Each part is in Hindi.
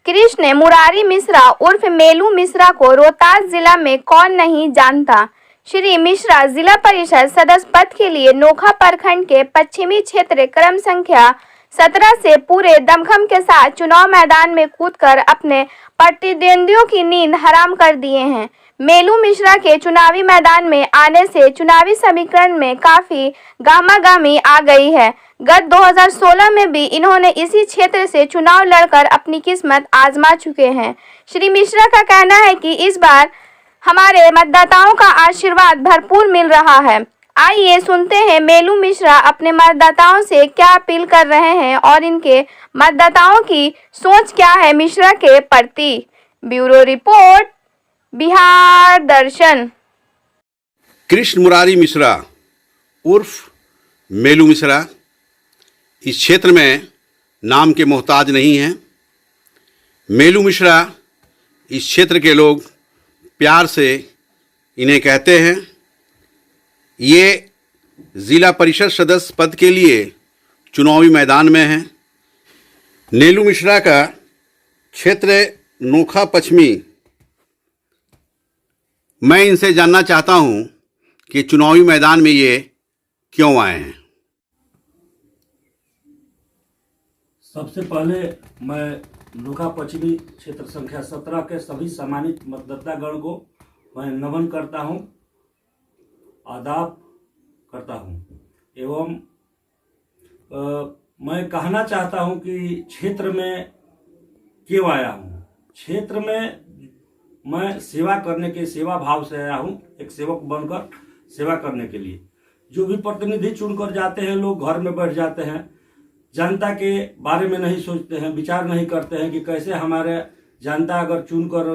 कृष्ण मुरारी मिश्रा उर्फ मेलू मिश्रा को रोहतास जिला में कौन नहीं जानता। श्री मिश्रा जिला परिषद सदस्य पद के लिए नोखा प्रखंड के पश्चिमी क्षेत्र क्रम संख्या 17 से पूरे दमखम के साथ चुनाव मैदान में कूदकर अपने प्रतिद्वंदियों की नींद हराम कर दिए हैं। मेलू मिश्रा के चुनावी मैदान में आने से चुनावी समीकरण में काफी गामागामी आ गई है। गत 2016 में भी इन्होंने इसी क्षेत्र से चुनाव लड़कर अपनी किस्मत आजमा चुके हैं। श्री मिश्रा का कहना है कि इस बार हमारे मतदाताओं का आशीर्वाद भरपूर मिल रहा है। आइए सुनते हैं मेलू मिश्रा अपने मतदाताओं से क्या अपील कर रहे हैं और इनके मतदाताओं की सोच क्या है मिश्रा के प्रति। ब्यूरो रिपोर्ट, बिहार दर्शन। कृष्ण मुरारी मिश्रा उर्फ मेलू मिश्रा इस क्षेत्र में नाम के मोहताज नहीं हैं। मेलू मिश्रा इस क्षेत्र के लोग प्यार से इन्हें कहते हैं। ये ज़िला परिषद सदस्य पद के लिए चुनावी मैदान में हैं। मेलू मिश्रा का क्षेत्र नोखा पश्चिमी। मैं इनसे जानना चाहता हूं कि चुनावी मैदान में ये क्यों आए हैं। सबसे पहले मैं नोखा पश्चिमी क्षेत्र संख्या 17 के सभी सम्मानित मतदातागण को मैं नमन करता हूं, आदाब करता हूं एवं मैं कहना चाहता हूं कि क्षेत्र में क्यों आया हूं। क्षेत्र में मैं सेवा करने के सेवा भाव से आया हूं, एक सेवक बनकर सेवा करने के लिए। जो भी प्रतिनिधि चुनकर जाते हैं, लोग घर में बैठ जाते हैं, जनता के बारे में नहीं सोचते हैं, विचार नहीं करते हैं कि कैसे हमारे जनता अगर चुनकर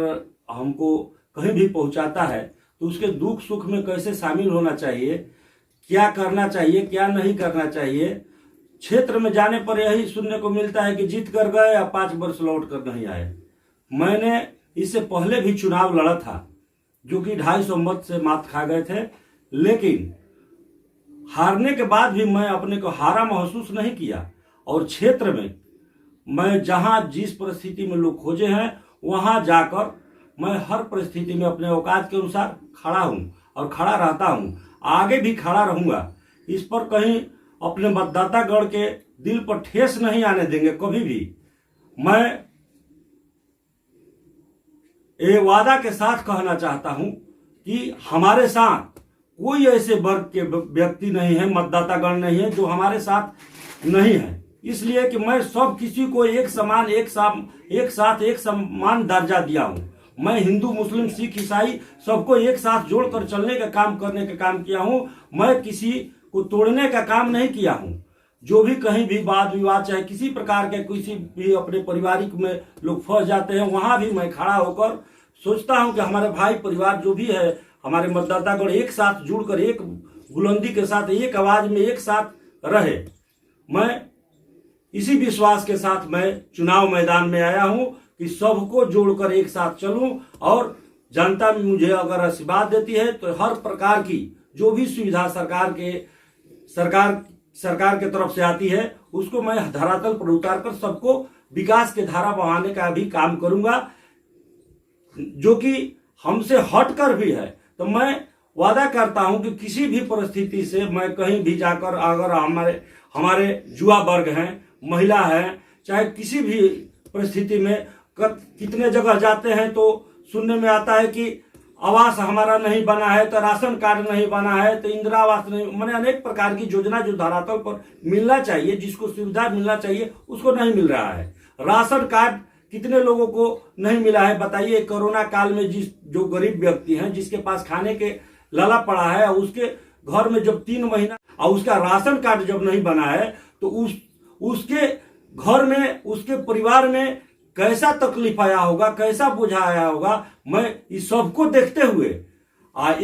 हमको कहीं भी पहुंचाता है तो उसके दुख सुख में कैसे शामिल होना चाहिए, क्या करना चाहिए, क्या नहीं करना चाहिए। क्षेत्र में जाने पर यही सुनने को मिलता है कि जीत कर गए या 5 वर्ष लौट कर नहीं आए। मैंने इससे पहले भी चुनाव लड़ा था जो कि 250 मत से मात खा गए थे, लेकिन हारने के बाद भी मैं अपने को हारा महसूस नहीं किया। और क्षेत्र में मैं जहां जिस परिस्थिति में लोग खोजे हैं वहां जाकर मैं हर परिस्थिति में अपने औकात के अनुसार खड़ा हूं और खड़ा रहता हूं, आगे भी खड़ा रहूंगा। इस पर कहीं अपने मतदातागण के दिल पर ठेस नहीं आने देंगे कभी भी। मैं ये वादा के साथ कहना चाहता हूं कि हमारे साथ कोई ऐसे वर्ग के व्यक्ति नहीं है, मतदातागण नहीं है जो हमारे साथ नहीं है। इसलिए कि मैं सब किसी को एक समान एक साथ एक समान दर्जा दिया हूं। मैं हिंदू मुस्लिम सिख ईसाई सबको एक साथ जोड़कर चलने का काम करने का काम किया हूं। मैं किसी को तोड़ने का काम नहीं किया हूं। जो भी कहीं भी वाद विवाद चाहे किसी प्रकार के किसी भी अपने पारिवारिक में लोग फंस जाते हैं, वहां भी मैं खड़ा होकर सोचता हूं कि हमारे भाई परिवार जो भी है, हमारे मतदातागण एक साथ जुड़कर एक बुलंदी के साथ एक आवाज में एक साथ रहे। मैं इसी विश्वास के साथ मैं चुनाव मैदान में आया हूं कि सबको जोड़कर एक साथ चलूं और जनता में मुझे अगर आशीर्वाद देती है तो हर प्रकार की जो भी सुविधा सरकार के तरफ से आती है उसको मैं धरातल पर उतारकर सबको विकास के धारा बहाने का भी काम करूंगा, जो कि हमसे हटकर भी है। तो मैं वादा करता हूं कि किसी भी परिस्थिति से मैं कहीं भी जाकर अगर हमारे युवा वर्ग हैं, महिला है, चाहे किसी भी परिस्थिति में कितने जगह जाते हैं तो सुनने में आता है कि आवास हमारा नहीं बना है, तो राशन कार्ड नहीं बना है, तो इंदिरा आवास नहीं, मैंने अनेक प्रकार की योजना जो धरातल पर मिलना चाहिए, जिसको सुविधा मिलना चाहिए उसको नहीं मिल रहा है। राशन कार्ड कितने लोगों को नहीं मिला है बताइए। कोरोना काल में जो गरीब व्यक्ति हैं जिसके पास खाने के लाला पड़ा है, उसके घर में जब 3 महीना और उसका राशन कार्ड जब नहीं बना है तो उसके घर में उसके परिवार में कैसा तकलीफ आया होगा, कैसा बोझा आया होगा। मैं इस सबको देखते हुए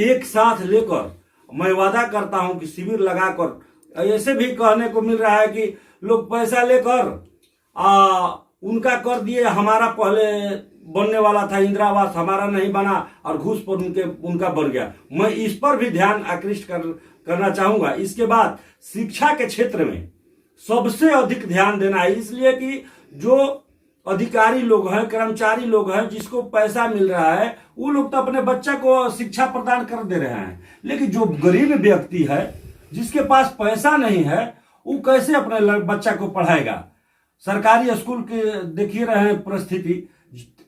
एक साथ लेकर मैं वादा करता हूं कि शिविर लगाकर, ऐसे भी कहने को मिल रहा है कि लोग पैसा लेकर उनका कर दिए, हमारा पहले बनने वाला था इंदिरा आवास हमारा नहीं बना और घूस पर उनका बन गया। मैं इस पर भी ध्यान आकृष्ट करना चाहूंगा। इसके बाद शिक्षा के क्षेत्र में सबसे अधिक ध्यान देना है, इसलिए कि जो अधिकारी लोग हैं, कर्मचारी लोग हैं, जिसको पैसा मिल रहा है, वो लोग तो अपने बच्चा को शिक्षा प्रदान कर दे रहे हैं। लेकिन जो गरीब व्यक्ति है, जिसके पास पैसा नहीं है, वो कैसे अपने बच्चा को पढ़ाएगा। सरकारी स्कूल के देखिए रहे हैं परिस्थिति।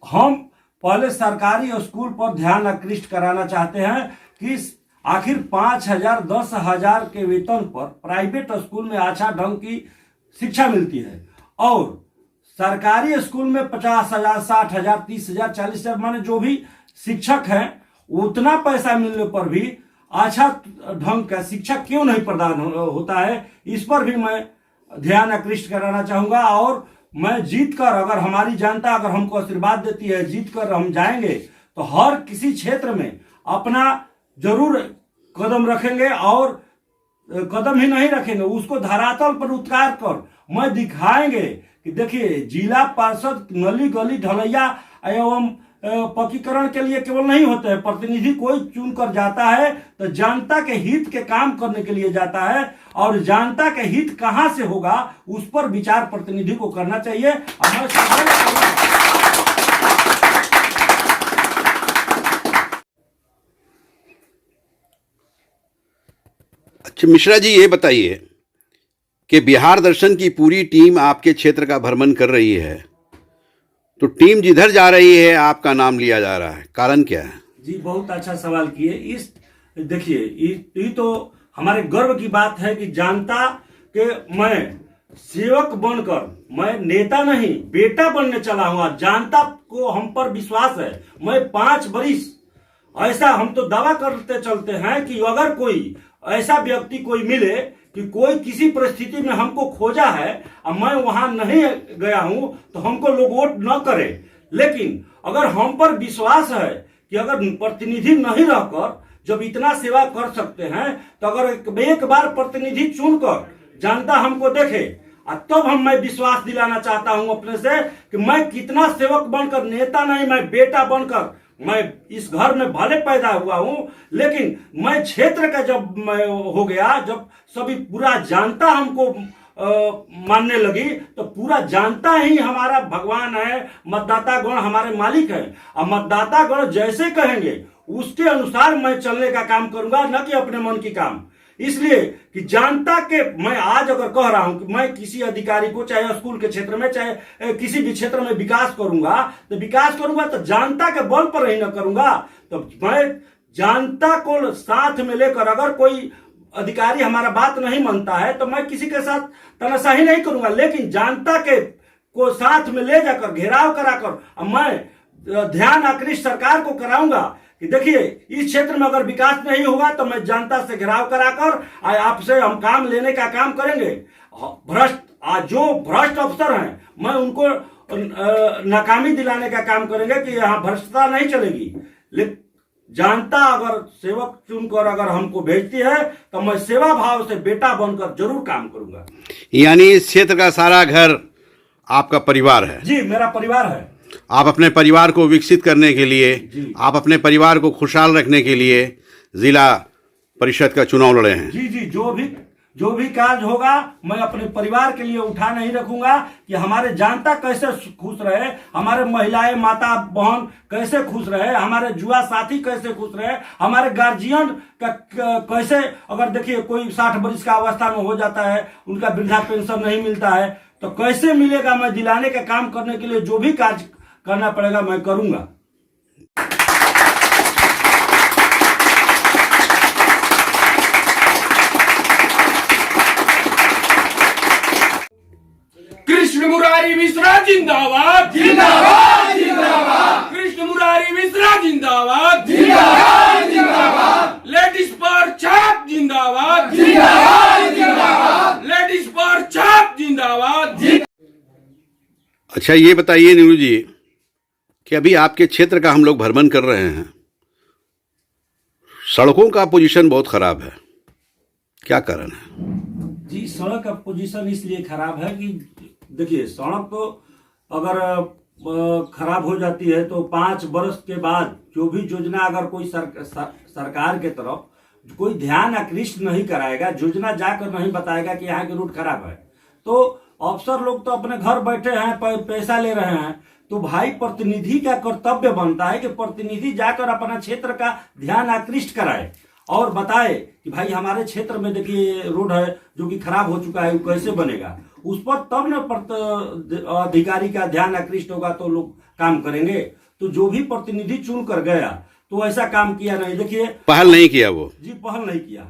हम पहले सरकारी स्कूल पर ध्यान आकृष्ट कराना चाहते हैं कि आखिर 5,000 10,000 के वेतन पर प्राइवेट स्कूल में अच्छा ढंग की शिक्षा मिलती है, और सरकारी स्कूल में 50,000 60,000 30,000 40,000 माने जो भी शिक्षक हैं, उतना पैसा मिलने पर भी अच्छा ढंग का शिक्षा क्यों नहीं प्रदान होता है। इस पर भी मैं ध्यान आकृष्ट कराना चाहूंगा। और मैं जीत कर, अगर हमारी जनता अगर हमको आशीर्वाद देती है, जीत कर हम जाएंगे तो हर किसी क्षेत्र में अपना जरूर कदम रखेंगे, और कदम ही नहीं रखेंगे, उसको धरातल पर उतार कर मैं दिखाएंगे कि देखिए जिला पार्षद गली गली ढलैया एवं पक्कीकरण के लिए केवल नहीं होते हैं। प्रतिनिधि कोई चुन कर जाता है तो जनता के हित के काम करने के लिए जाता है, और जनता के हित कहां से होगा उस पर विचार प्रतिनिधि को करना चाहिए। और मैं अच्छा मिश्रा जी, ये बताइए कि बिहार दर्शन की पूरी टीम आपके क्षेत्र का भ्रमण कर रही है, तो टीम जिधर जा रही है आपका नाम लिया जा रहा है, कारण क्या है? जी बहुत अच्छा सवाल किए। इस देखिए ये तो हमारे गर्व की बात है कि जनता के मैं सेवक बनकर, मैं नेता नहीं बेटा बनने चला हूं। जनता को हम पर विश्वास है। मैं 5 बरिस ऐसा हम तो दावा करते चलते हैं कि अगर कोई ऐसा व्यक्ति कोई मिले कि कोई किसी परिस्थिति में हमको खोजा है और मैं वहां नहीं गया हूं, तो हमको लोग वोट न करे। लेकिन अगर हम पर विश्वास है कि अगर प्रतिनिधि नहीं रहकर जब इतना सेवा कर सकते हैं, तो अगर एक बार प्रतिनिधि चुनकर जनता हमको देखे, तब मैं विश्वास दिलाना चाहता हूं अपने से कि मैं कितना सेवक बनकर, नेता नहीं मैं बेटा बनकर, मैं इस घर में भले पैदा हुआ हूं, लेकिन मैं क्षेत्र का जब मैं हो गया, जब सभी पूरा जनता हमको मानने लगी, तो पूरा जनता ही हमारा भगवान है, मतदाता गण हमारे मालिक है। और मतदाता गण जैसे कहेंगे उसके अनुसार मैं चलने का काम करूंगा, न कि अपने मन की काम। इसलिए कि जनता के, मैं आज अगर कह रहा हूं कि मैं किसी अधिकारी को, चाहे स्कूल के क्षेत्र में, चाहे किसी भी क्षेत्र में विकास करूंगा, तो जनता के बल पर ही न करूंगा। तो मैं जनता को साथ में लेकर, अगर कोई अधिकारी हमारा बात नहीं मानता है तो मैं किसी के साथ तानाशाही नहीं करूंगा, लेकिन जनता के को साथ में ले जाकर घेराव कराकर मैं ध्यान आकृष्ट सरकार को कराऊंगा कि देखिए इस क्षेत्र में अगर विकास नहीं होगा तो मैं जनता से घेराव कराकर आपसे हम काम लेने का काम करेंगे। जो भ्रष्ट अफसर हैं, मैं उनको नाकामी दिलाने का काम करेंगे कि यहाँ भ्रष्टता नहीं चलेगी। लेकिन जनता अगर सेवक चुनकर अगर हमको भेजती है तो मैं सेवा भाव से बेटा बनकर जरूर काम करूंगा। यानी इस क्षेत्र का सारा घर आपका परिवार है? जी मेरा परिवार है। आप अपने परिवार को विकसित करने के लिए, आप अपने परिवार को खुशहाल रखने के लिए जिला परिषद का चुनाव लड़े हैं? जी जी, जो भी कार्य होगा मैं अपने परिवार के लिए उठा नहीं रखूंगा कि हमारे जनता कैसे खुश रहे, हमारे महिलाएं माता बहन कैसे खुश रहे, हमारे जुआ साथी कैसे खुश रहे, हमारे गार्जियन का कैसे, अगर देखिए कोई 60 वर्ष का अवस्था में हो जाता है, उनका वृद्धा पेंशन नहीं मिलता है, तो कैसे मिलेगा, मैं दिलाने का काम करने के लिए जो भी कार्य करना पड़ेगा मैं करूंगा। कृष्ण मुरारी मिश्रा जिंदाबाद जिंदाबाद जिंदाबाद। कृष्ण मुरारी मिश्रा जिंदाबाद जिंदाबाद जिंदाबाद। लेडीज पर छाप जिंदाबाद जिंदाबाद जिंदाबाद। लेडीज पर छाप जिंदाबाद। अच्छा ये बताइए नीरू जी कि अभी आपके क्षेत्र का हम लोग भ्रमण कर रहे हैं, सड़कों का पोजीशन बहुत खराब है, क्या कारण है? जी सड़क का पोजीशन इसलिए खराब है कि देखिए सड़क तो अगर खराब हो जाती है तो 5 वर्ष के बाद जो भी योजना अगर कोई सरकार के तरफ कोई ध्यान आकृष्ट नहीं कराएगा, योजना जाकर नहीं बताएगा कि यहाँ की रूट खराब है, तो अफसर लोग तो अपने घर बैठे हैं, पैसा ले रहे हैं। तो भाई प्रतिनिधि का कर्तव्य बनता है कि प्रतिनिधि जाकर अपना क्षेत्र का ध्यान आकृष्ट कराए और बताए कि भाई हमारे क्षेत्र में देखिए रोड है जो कि खराब हो चुका है, वो कैसे बनेगा। उस पर तब न अधिकारी का ध्यान आकृष्ट होगा तो लोग काम करेंगे। तो जो भी प्रतिनिधि चुन कर गया तो ऐसा काम किया नहीं। देखिए पहल नहीं किया वो जी, पहल नहीं किया।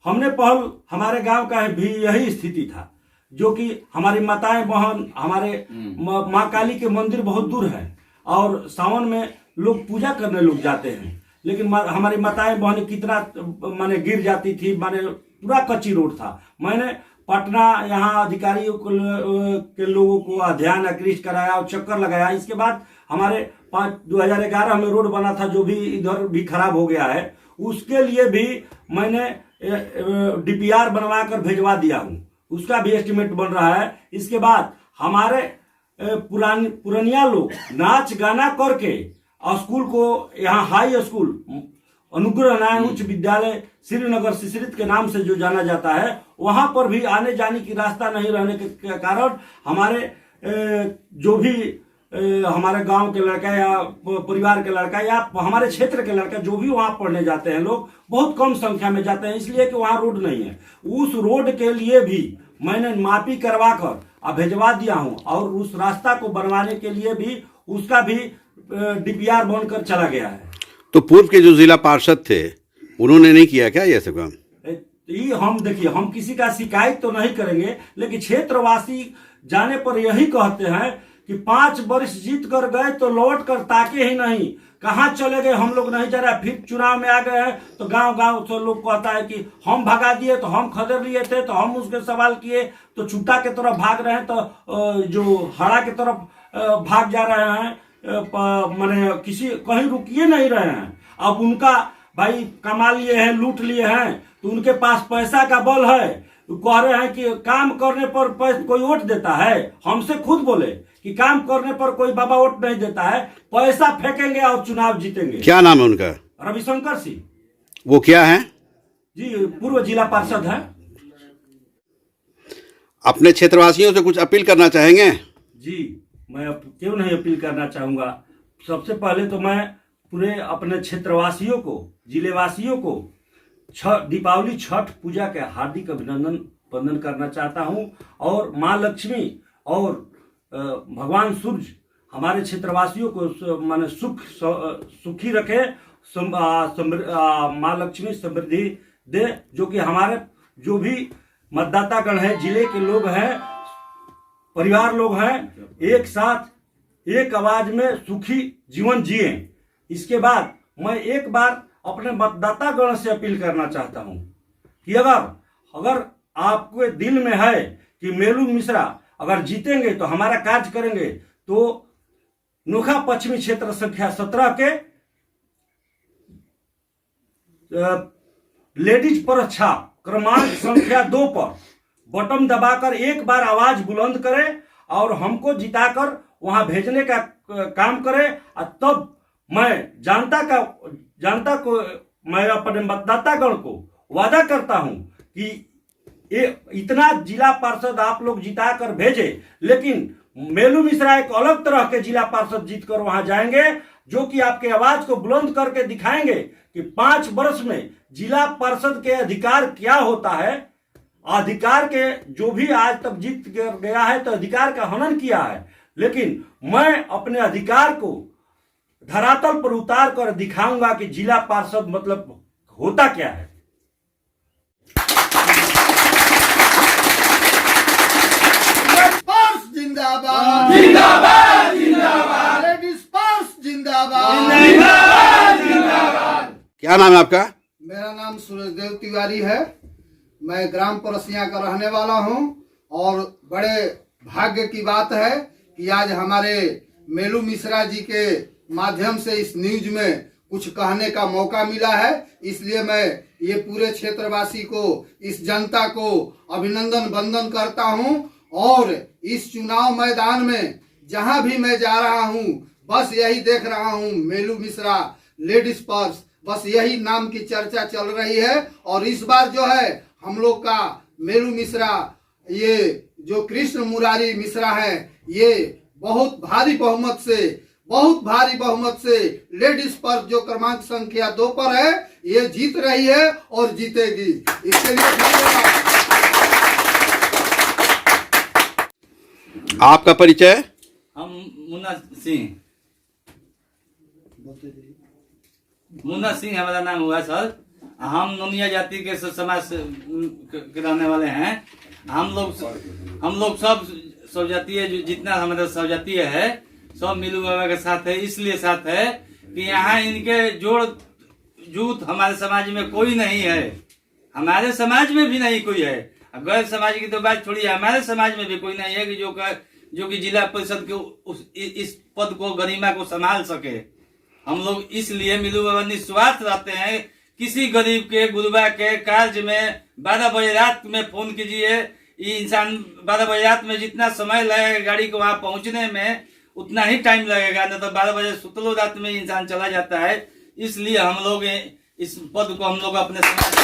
हमने पहल, हमारे गांव का भी यही स्थिति था, जो कि हमारी माताएं बहन, हमारे माँ काली के मंदिर बहुत दूर है और सावन में लोग पूजा करने लोग जाते हैं, लेकिन हमारी माताएं बहन कितना माने गिर जाती थी, माने पूरा कच्ची रोड था। मैंने पटना यहाँ अधिकारियों के लोगों को ध्यान आकृष्ट कराया और चक्कर लगाया। इसके बाद हमारे 2011 में रोड बना था जो भी इधर भी खराब हो गया है, उसके लिए भी मैंने DPR बनवा कर भेजवा दिया हूँ, उसका भी एस्टिमेट बन रहा है। इसके बाद हमारे पुरानिया लोग नाच गाना करके स्कूल को, यहाँ हाई स्कूल अनुग्रह नारायण उच्च विद्यालय श्रीनगर सिसरित के नाम से जो जाना जाता है, वहां पर भी आने जाने की रास्ता नहीं रहने के कारण हमारे जो भी हमारे गांव के लड़का या परिवार के लड़का या हमारे क्षेत्र के लड़का जो भी वहां पढ़ने जाते हैं, लोग बहुत कम संख्या में जाते हैं, इसलिए कि वहां रोड नहीं है। उस रोड के लिए भी मैंने मापी करवा कर भेजवा दिया हूं और उस रास्ता को बनवाने के लिए भी उसका भी DPR बनकर चला गया है। तो पूर्व के जो जिला पार्षद थे उन्होंने नहीं किया क्या ये सब काम? हम देखिए, हम किसी का शिकायत तो नहीं करेंगे, लेकिन क्षेत्रवासी जाने पर यही कहते हैं कि 5 वर्ष जीत कर गए तो लौट कर ताके ही नहीं, कहाँ चले गए हम लोग नहीं जा रहा। फिर चुनाव में आ गए हैं तो गांव गांव से लोग कहता है कि हम भगा दिए, तो हम खदेड़ लिए थे, तो हम उसके सवाल किए तो छुट्टा के तरफ भाग रहे हैं, तो जो हड़ा के तरफ भाग जा रहे हैं, माने किसी कहीं रुकिए नहीं रहे हैं। अब उनका भाई कमा लिए हैं, लूट लिए हैं, तो उनके पास पैसा का बल है, तो कह रहे हैं कि काम करने पर कोई वोट देता है। हमसे खुद बोले कि काम करने पर कोई बाबा वोट नहीं देता है, पैसा फेंकेंगे और चुनाव जीतेंगे। क्या नाम है उनका? रविशंकर सिंह। वो क्या है? जी, पूर्व जिला पार्षद है। अपने क्षेत्रवासियों से कुछ अपील करना चाहेंगे? जी, मैं क्यों नहीं अपील करना चाहूंगा। सबसे पहले तो मैं पूरे अपने क्षेत्रवासियों को, जिलेवासियों को दीपावली छठ पूजा के हार्दिक अभिनंदन वंदन करना चाहता हूं और माँ लक्ष्मी और भगवान सूर्य हमारे क्षेत्रवासियों को माने सुखी रखे, माँ लक्ष्मी समृद्धि दे, जो कि हमारे जो भी मतदातागण है, जिले के लोग हैं, परिवार लोग हैं, एक साथ एक आवाज में सुखी जीवन जिए। इसके बाद मैं एक बार अपने मतदातागण से अपील करना चाहता हूं कि अगर आपके दिल में है कि मेलू मिश्रा अगर जीतेंगे तो हमारा कार्य करेंगे, तो नोखा पश्चिमी क्षेत्र संख्या 17 के लेडीज पर छाप क्रमांक संख्या 2 पर बटन दबाकर एक बार आवाज बुलंद करें और हमको जिताकर वहां भेजने का काम करें। और तब मैं जनता को मैं अपने मतदातागण को वादा करता हूं कि इतना जिला पार्षद आप लोग जिता कर भेजे, लेकिन मेलू मिश्रा एक अलग तरह के जिला पार्षद जीत कर वहां जाएंगे, जो कि आपके आवाज को बुलंद करके दिखाएंगे कि 5 वर्ष में जिला पार्षद के अधिकार क्या होता है। अधिकार के जो भी आज तक जीत गया है तो अधिकार का हनन किया है, लेकिन मैं अपने अधिकार को धरातल पर उतार कर दिखाऊंगा कि जिला पार्षद मतलब होता क्या है। जिंदाबाद जिंदाबाद जिंदाबाद, लेडीज फर्स्ट जिंदाबाद जिंदाबाद। क्या नाम है आपका? मेरा नाम सूरज देव तिवारी है। मैं ग्राम परसिया का रहने वाला हूं और बड़े भाग्य की बात है कि आज हमारे मेलू मिश्रा जी के माध्यम से इस न्यूज में कुछ कहने का मौका मिला है। इसलिए मैं ये पूरे क्षेत्रवासी को, इस जनता को अभिनंदन वंदन करता हूं और इस चुनाव मैदान में जहां भी मैं जा रहा हूं बस यही देख रहा हूं, मेलू मिश्रा लेडीज पर्स, बस यही नाम की चर्चा चल रही है। और इस बार जो है हम लोग का मेलू मिश्रा ये जो कृष्ण मुरारी मिश्रा है, ये बहुत भारी बहुमत से लेडीज पर जो क्रमांक संख्या 2 पर है, ये जीत रही है और जीतेगी। इसके लिए धन्यवाद। आपका परिचय? हम मुन्ना सिंह हमारा नाम हुआ सर। हम नोनिया जाति के समाज के रहने वाले हैं। हम लोग सब जातीय जितना हमारा सब जातीय है सब मिलू बाबा के साथ है। इसलिए साथ है कि यहाँ इनके जोड़ जूत हमारे समाज में कोई नहीं है, हमारे समाज में भी नहीं कोई है। गैर समाज की तो बात छोड़िए, हमारे समाज में भी कोई नहीं है कि जो कि जिला परिषद के इस पद को गरिमा को संभाल सके। हम लोग इसलिए मिलू बाबा निस्वार्थ रहते हैं। किसी गरीब के गुरुबा के कार्य में 12 बजे रात में फोन कीजिए, ये इंसान 12 बजे रात में जितना समय लगेगा गाड़ी को वहां पहुंचने में उतना ही टाइम लगेगा, न तो 12 बजे सुतलो रात में इंसान चला जाता है। इसलिए हम लोग इस पद को हम लोग अपने समाज में